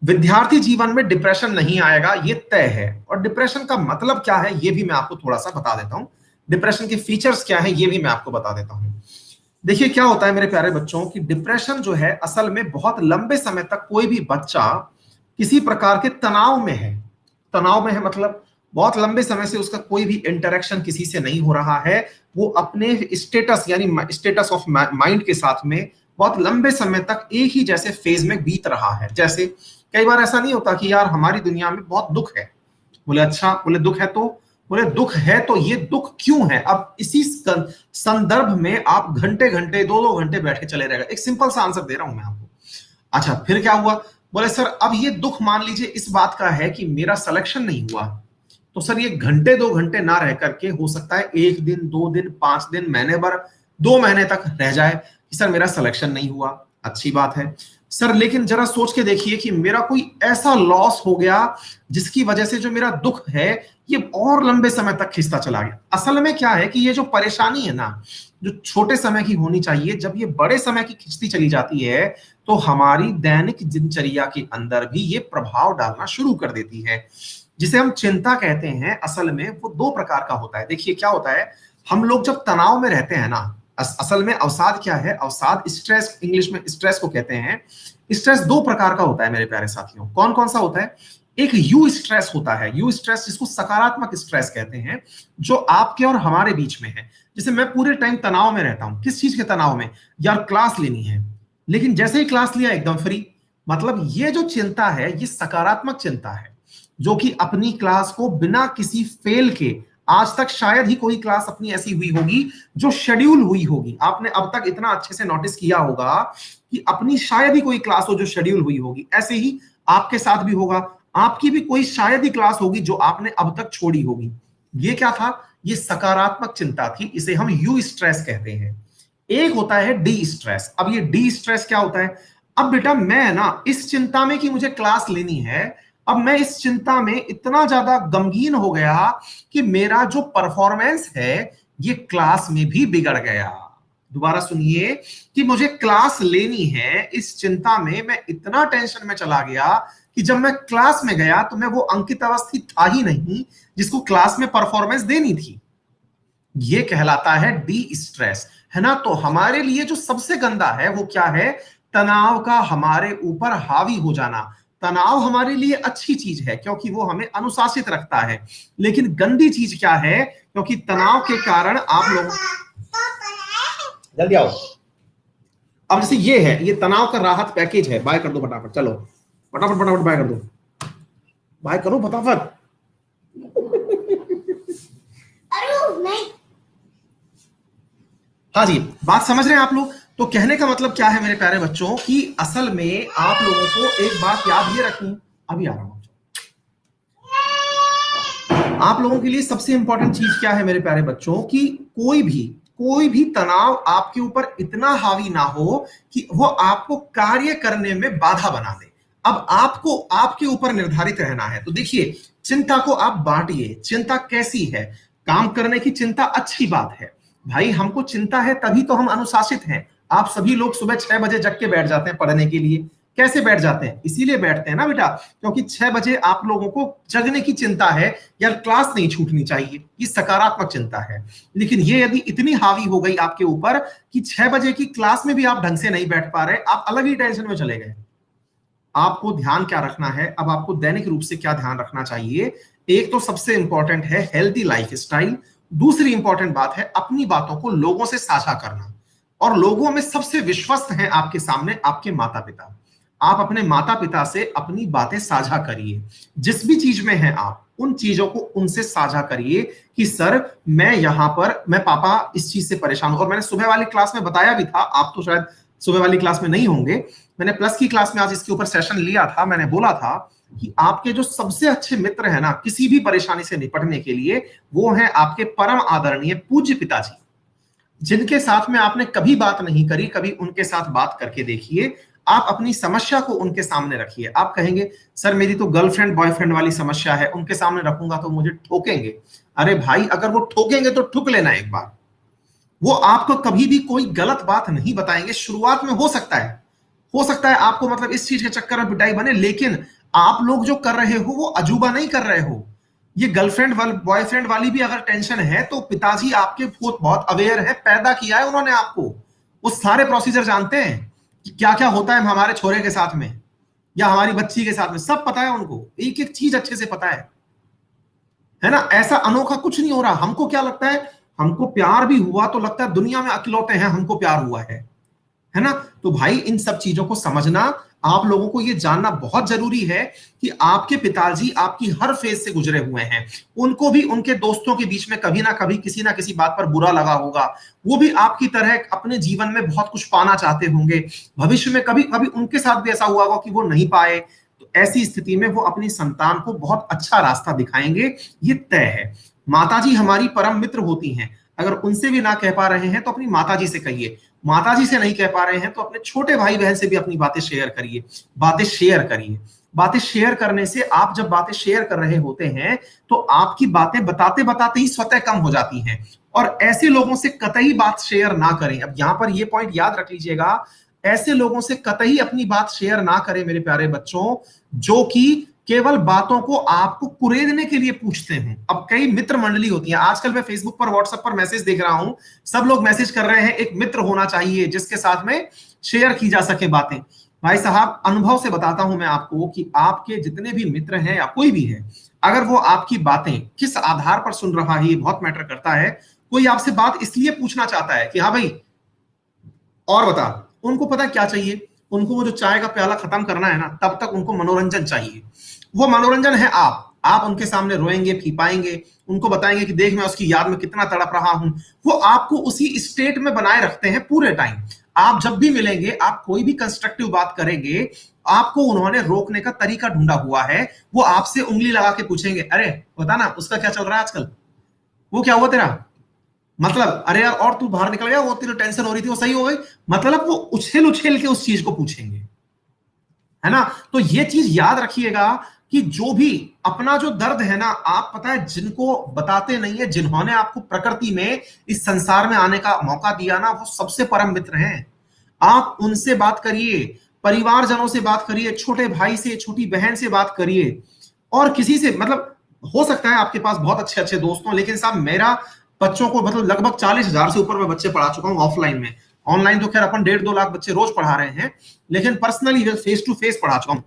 विद्यार्थी जीवन में डिप्रेशन नहीं आएगा, ये तय है। और डिप्रेशन का मतलब क्या है ये भी मैं आपको थोड़ा सा बता देता हूं। डिप्रेशन के फीचर्स क्या है ये भी मैं आपको बता देता हूं। देखिए क्या होता है मेरे प्यारे बच्चों कि डिप्रेशन जो है असल में बहुत लंबे समय तक कोई भी बच्चा किसी प्रकार के तनाव में है। तनाव में है मतलब बहुत लंबे समय से उसका कोई भी इंटरेक्शन किसी से नहीं हो रहा है। वो अपने स्टेटस यानी स्टेटस ऑफ माइंड के साथ में बहुत लंबे समय तक एक ही जैसे फेज में बीत रहा है। जैसे कई बार ऐसा नहीं होता कि यार हमारी दुनिया में बहुत दुख है। बोले अच्छा, बोले दुख है तो, बोले दुख है तो ये दुख क्यों है। अब इसी संदर्भ में आप घंटे घंटे 2-2 घंटे बैठे चले रहेगा। एक सिंपल सा आंसर दे रहा हूं मैं आपको। अच्छा फिर क्या हुआ, बोले सर अब ये दुख मान लीजिए इस बात का है कि मेरा सिलेक्शन नहीं हुआ। तो सर ये घंटे 2 घंटे ना रह करके हो सकता है 1 दिन 2 दिन 5 दिन महीने भर 2 महीने तक रह जाए कि सर मेरा सिलेक्शन नहीं हुआ। अच्छी बात है सर, लेकिन जरा सोच के देखिए कि मेरा कोई ऐसा लॉस हो गया जिसकी वजह से जो मेरा दुख है ये और लंबे समय तक खिंचता चला गया। असल में क्या है कि ये जो परेशानी है ना, जो छोटे समय की होनी चाहिए, जब ये बड़े समय की खिंचती चली जाती है तो हमारी दैनिक दिनचर्या के अंदर भी ये प्रभाव डालना शुरू कर देती है, जिसे हम चिंता कहते हैं। असल में वो 2 प्रकार का होता है। देखिए क्या होता है, हम लोग जब तनाव में रहते हैं ना, असल में अवसाद क्या है, अवसाद स्ट्रेस, इंग्लिश में स्ट्रेस को कहते हैं। स्ट्रेस 2 प्रकार का होता है मेरे प्यारे साथियों। कौन कौन सा होता है, एक यू स्ट्रेस होता है, यू स्ट्रेस जिसको सकारात्मक स्ट्रेस कहते हैं, जो आपके और हमारे बीच में है। जैसे मैं पूरे टाइम तनाव में रहता हूं, किस चीज के तनाव में, यार क्लास लेनी है, लेकिन जैसे ही क्लास लिया एकदम फ्री। मतलब ये जो चिंता है ये सकारात्मक चिंता है, जो कि अपनी क्लास को बिना किसी फेल के, आज तक शायद ही कोई क्लास अपनी ऐसी हुई होगी जो शेड्यूल हुई होगी। आपने अब तक इतना अच्छे से नोटिस किया होगा कि अपनी शायद ही कोई क्लास हो जो शेड्यूल हुई होगी। ऐसे ही आपके साथ भी होगा, आपकी भी कोई शायद ही क्लास होगी जो आपने अब तक छोड़ी होगी। ये क्या था, ये सकारात्मक चिंता थी, इसे हम यू स्ट्रेस कहते हैं। एक होता है डी स्ट्रेस। अब ये डी स्ट्रेस क्या होता है, अब बेटा मैं ना इस चिंता में कि मुझे क्लास लेनी है, अब मैं इस चिंता में इतना ज्यादा गमगीन हो गया कि मेरा जो परफॉर्मेंस है ये क्लास में भी बिगड़ गया। दोबारा सुनिए, कि मुझे क्लास लेनी है, इस चिंता में मैं इतना टेंशन में चला गया कि जब मैं क्लास में गया तो मैं वो अंकित अवस्थित था ही नहीं जिसको क्लास में परफॉर्मेंस देनी थी। ये कहलाता है डी स्ट्रेस, है ना। तो हमारे लिए जो सबसे गंदा है वो क्या है, तनाव का हमारे ऊपर हावी हो जाना। तनाव हमारे लिए अच्छी चीज है क्योंकि वो हमें अनुशासित रखता है, लेकिन गंदी चीज क्या है, क्योंकि तनाव के कारण आप लोग, जल्दी आओ। अब जैसे ये है, ये तनाव का राहत पैकेज है। बाय कर दो फटाफट, चलो फटाफट फटाफट बाय कर दो, बाय करो फटाफट। नहीं, हाँ जी, बात समझ रहे हैं आप लोग। तो कहने का मतलब क्या है मेरे प्यारे बच्चों कि असल में आप लोगों को एक बात याद ये रखनी, अभी आ रहा हूं। आप लोगों के लिए सबसे इंपॉर्टेंट चीज क्या है मेरे प्यारे बच्चों कि कोई भी तनाव आपके ऊपर इतना हावी ना हो कि वो आपको कार्य करने में बाधा बना दे। अब आपको आपके ऊपर निर्धारित रहना है। तो देखिए, चिंता को आप बांटिए। चिंता कैसी है, काम करने की चिंता अच्छी बात है भाई, हमको चिंता है तभी तो हम अनुशासित हैं। आप सभी लोग सुबह 6 बजे जग के बैठ जाते हैं पढ़ने के लिए। कैसे बैठ जाते हैं, इसीलिए बैठते हैं ना बेटा, क्योंकि 6 बजे आप लोगों को जगने की चिंता है, यार क्लास नहीं छूटनी चाहिए, ये सकारात्मक चिंता है। लेकिन ये यदि इतनी हावी हो गई आपके ऊपर कि 6 बजे की क्लास में भी आप ढंग से नहीं बैठ पा रहे, आप अलग ही टेंशन में चले गए। आपको ध्यान क्या रखना है, अब आपको दैनिक रूप से क्या ध्यान रखना चाहिए। एक तो सबसे इंपॉर्टेंट है हेल्दी लाइफस्टाइल। दूसरी इंपॉर्टेंट बात है अपनी बातों को लोगों से साझा करना। और लोगों में सबसे विश्वस्त हैं आपके सामने आपके माता पिता। आप अपने माता पिता से अपनी बातें साझा करिए। जिस भी चीज में हैं आप, उन चीजों को उनसे साझा करिए कि सर मैं यहां पर, मैं पापा इस चीज से परेशान हूं। और मैंने सुबह वाली क्लास में बताया भी था, आप तो शायद सुबह वाली क्लास में नहीं होंगे, मैंने प्लस की क्लास में आज इसके ऊपर सेशन लिया था। मैंने बोला था कि आपके जो सबसे अच्छे मित्र हैं ना किसी भी परेशानी से निपटने के लिए, वो हैं आपके परम आदरणीय पूज्य पिताजी, जिनके साथ में आपने कभी बात नहीं करी, कभी उनके साथ बात करके देखिए। आप अपनी समस्या को उनके सामने रखिए। आप कहेंगे सर मेरी तो गर्लफ्रेंड बॉयफ्रेंड वाली समस्या है, उनके सामने रखूंगा तो मुझे ठोकेंगे। अरे भाई, अगर वो ठोकेंगे तो ठुक लेना एक बार। वो आपको कभी भी कोई गलत बात नहीं बताएंगे। शुरुआत में हो सकता है हो सकता है आपको मतलब इस चीज के चक्कर में पिटाई बने, लेकिन आप लोग जो कर रहे हो वो अजूबा नहीं कर रहे हो। ये गर्लफ्रेंड बॉयफ्रेंड वाली भी अगर टेंशन है तो पिताजी आपके बहुत अवेयर है, पैदा किया है उन्होंने आपको, वो सारे प्रोसीजर जानते हैं कि क्या क्या होता है हमारे छोरे के साथ में या हमारी बच्ची के साथ में, सब पता है उनको, एक एक चीज अच्छे से पता है ना। ऐसा अनोखा कुछ नहीं हो रहा। हमको क्या लगता है, हमको प्यार भी हुआ तो लगता है दुनिया में अकेलौते हैं हमको प्यार हुआ है ना। तो भाई इन सब चीजों को समझना, आप लोगों को यह जानना बहुत जरूरी है कि आपके पिताजी आपकी हर फेज से गुजरे हुए हैं। उनको भी उनके दोस्तों के बीच में कभी ना कभी किसी ना किसी बात पर बुरा लगा होगा, वो भी आपकी तरह अपने जीवन में बहुत कुछ पाना चाहते होंगे, भविष्य में कभी कभी उनके साथ भी ऐसा हुआ होगा कि वो नहीं पाए, तो ऐसी स्थिति में वो अपनी संतान को बहुत अच्छा रास्ता दिखाएंगे, ये तय है। माताजी हमारी परम मित्र होती हैं, अगर उनसे भी ना कह पा रहे हैं तो अपनी माताजी से कहिए, माताजी से नहीं कह पा रहे हैं तो अपने छोटे भाई बहन से भी अपनी बातें शेयर करिए, बातें शेयर करिए। बातें शेयर करने से, आप जब बातें शेयर कर रहे होते हैं तो आपकी बातें बताते बताते ही स्वतः कम हो जाती हैं, और ऐसे लोगों से कतई बात शेयर ना करें। अब यहां पर यह पॉइंट याद रख लीजिएगा, ऐसे लोगों से कतई अपनी बात शेयर ना करें मेरे प्यारे बच्चों, जो कि केवल बातों को आपको कुरेदने के लिए पूछते हैं। अब कई मित्र मंडली होती है, आजकल मैं फेसबुक पर व्हाट्सएप पर मैसेज देख रहा हूं, सब लोग मैसेज कर रहे हैं एक मित्र होना चाहिए जिसके साथ में शेयर की जा सके बातें। भाई साहब, अनुभव से बताता हूं मैं आपको कि आपके जितने भी मित्र हैं या कोई भी है, अगर वो आपकी बातें किस आधार पर सुन रहा है ये बहुत मैटर करता है। कोई आपसे बात इसलिए पूछना चाहता है कि हाँ भाई और बता, उनको पता क्या चाहिए, उनको वो जो चाय का प्याला खत्म करना है ना, तब तक उनको मनोरंजन चाहिए। वो मनोरंजन है आप उनके सामने रोएंगे, फीपाएंगे, उनको बताएंगे कि देख मैं उसकी याद में कितना तड़प रहा हूं, वो आपको उसी स्टेट में बनाए रखते हैं पूरे टाइम। आप जब भी मिलेंगे, आप कोई भी कंस्ट्रक्टिव बात करेंगे, आपको उन्होंने रोकने का तरीका ढूंढा हुआ है। वो आपसे उंगली लगा के पूछेंगे, अरे बता ना उसका क्या चल रहा है आजकल, वो क्या हुआ तेरा, मतलब अरे यार और तू बाहर निकल गया, वो तेरी टेंशन हो रही थी वो सही हो गई, मतलब वो उछेल उछेल के उस चीज को पूछेंगे, है ना। तो ये चीज याद रखिएगा कि जो भी अपना जो दर्द है ना, आप पता है जिनको बताते नहीं है, जिन्होंने आपको प्रकृति में इस संसार में आने का मौका दिया ना, वो सबसे परम मित्र हैं। आप उनसे बात करिए, परिवारजनों से बात करिए, छोटे भाई से, छोटी बहन से बात करिए, और किसी से मतलब, हो सकता है आपके पास बहुत अच्छे अच्छे दोस्त हों, लेकिन साहब मेरा बच्चों को मतलब लगभग 40,000 से ऊपर मैं बच्चे पढ़ा चुका हूं ऑफलाइन में। ऑनलाइन तो खैर अपन 1.5-2 लाख बच्चे रोज पढ़ा रहे हैं, लेकिन पर्सनली फेस टू फेस पढ़ा चुका हूं,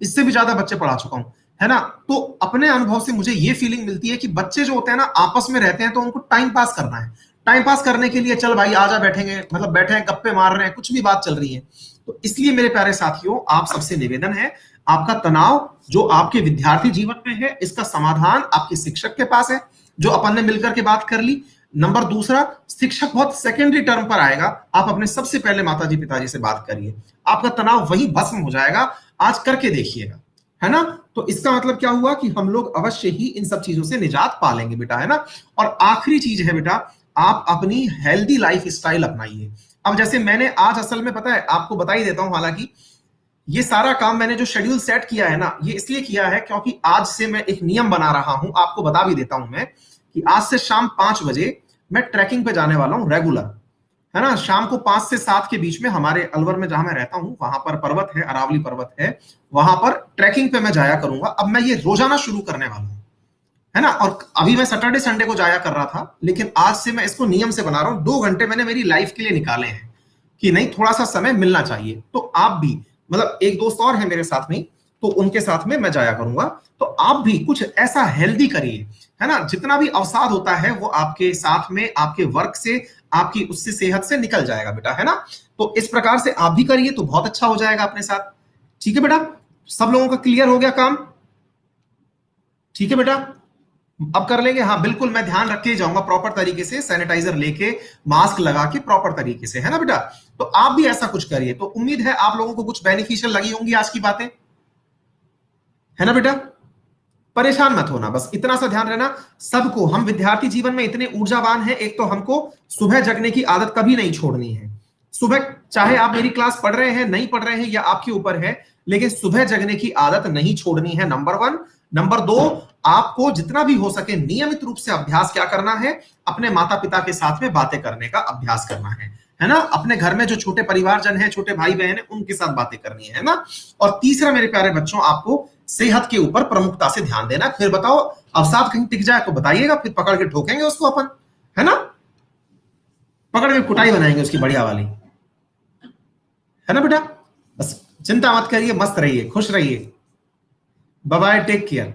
इससे भी ज्यादा बच्चे पढ़ा चुका हूं, है ना। तो अपने अनुभव से मुझे ये फीलिंग मिलती है कि बच्चे जो होते हैं ना, आपस में रहते हैं तो उनको टाइम पास करना है, टाइम पास करने के लिए चल भाई आजा बैठेंगे, मतलब बैठे हैं गप्पे मार रहे हैं, कुछ भी बात चल रही है। तो इसलिए मेरे प्यारे साथियों, आप सबसे निवेदन है, आपका तनाव जो आपके विद्यार्थी जीवन में है, इसका समाधान आपके शिक्षक के पास है, जो अपन ने मिलकर के बात कर ली। नंबर दूसरा, शिक्षक बहुत सेकेंडरी टर्म पर आएगा, आप अपने सबसे पहले माताजी पिताजी से बात करिए, आपका तनाव वही भस्म हो जाएगा। आज करके देखिएगा, है ना। तो इसका मतलब क्या हुआ कि हम लोग अवश्य ही इन सब चीजों से निजात पा लेंगे बेटा, है ना। और आखिरी चीज है बेटा, आप अपनी हेल्दी लाइफ स्टाइल अपनाइए। अब जैसे मैंने आज असल में पता है आपको बता ही देता हूं, हालांकि ये सारा काम मैंने जो शेड्यूल सेट किया है ना, ये इसलिए किया है क्योंकि आज से मैं एक नियम बना रहा हूं, आपको बता भी देता हूं मैं कि आज से शाम 5 बजे मैं ट्रैकिंग पे जाने वाला हूं रेगुलर, है ना। शाम को 5 से 7 के बीच में हमारे अलवर में जहां मैं रहता हूं, वहां पर पर्वत है, अरावली पर्वत है, वहां पर ट्रैकिंग पे मैं जाया करूंगा। अब मैं ये रोजाना शुरू करने वाला हूं, है ना। और अभी मैं सैटरडे संडे को जाया कर रहा था, लेकिन आज से मैं इसको नियम से बना रहा हूं। 2 घंटे मैंने मेरी लाइफ के लिए निकाले हैं कि नहीं, थोड़ा सा समय मिलना चाहिए। तो आप भी, मतलब एक दोस्त और है मेरे साथ में, तो उनके साथ में मैं जाया करूंगा। तो आप भी कुछ ऐसा हेल्दी करिए, है ना। जितना भी अवसाद होता है वो आपके साथ में, आपके वर्क से, आपकी उससे सेहत से निकल जाएगा बेटा, है ना। तो इस प्रकार से आप भी करिए तो बहुत अच्छा हो जाएगा अपने साथ। ठीक है बेटा, सब लोगों का क्लियर हो गया काम? ठीक है बेटा, अब कर लेंगे। हाँ बिल्कुल, मैं ध्यान रख के जाऊंगा प्रॉपर तरीके से, सैनिटाइजर लेके, मास्क लगा के प्रॉपर तरीके से, है ना बेटा। तो आप भी ऐसा कुछ करिए। तो उम्मीद है आप लोगों को कुछ बेनिफिशियल लगी होंगी आज की बातें, है ना बेटा। परेशान मत होना, बस इतना सा ध्यान रहना। सबको, हम विद्यार्थी जीवन में इतने ऊर्जावान हैं, एक तो हमको सुबह जगने की आदत कभी नहीं छोड़नी है। सुबह चाहे आप मेरी क्लास पढ़ रहे हैं, नहीं पढ़ रहे हैं, या आपके ऊपर है, लेकिन सुबह जगने की आदत नहीं छोड़नी है, नंबर 1। नंबर 2, आपको जितना भी हो सके नियमित रूप से अभ्यास क्या करना है, अपने माता पिता के साथ में बातें करने का अभ्यास करना है। है ना, अपने घर में जो छोटे परिवारजन है, छोटे भाई बहन है, उनके साथ बातें करनी है ना। और तीसरा मेरे प्यारे बच्चों, आपको सेहत के ऊपर प्रमुखता से ध्यान देना। फिर बताओ अवसाद कहीं टिक जाए तो बताइएगा, फिर पकड़ के ठोकेंगे उसको अपन, है ना, पकड़ के कुटाई बनाएंगे उसकी बढ़िया वाली, है ना बेटा। बस चिंता मत करिए, मस्त रहिए, खुश रहिए। Bye bye, take care.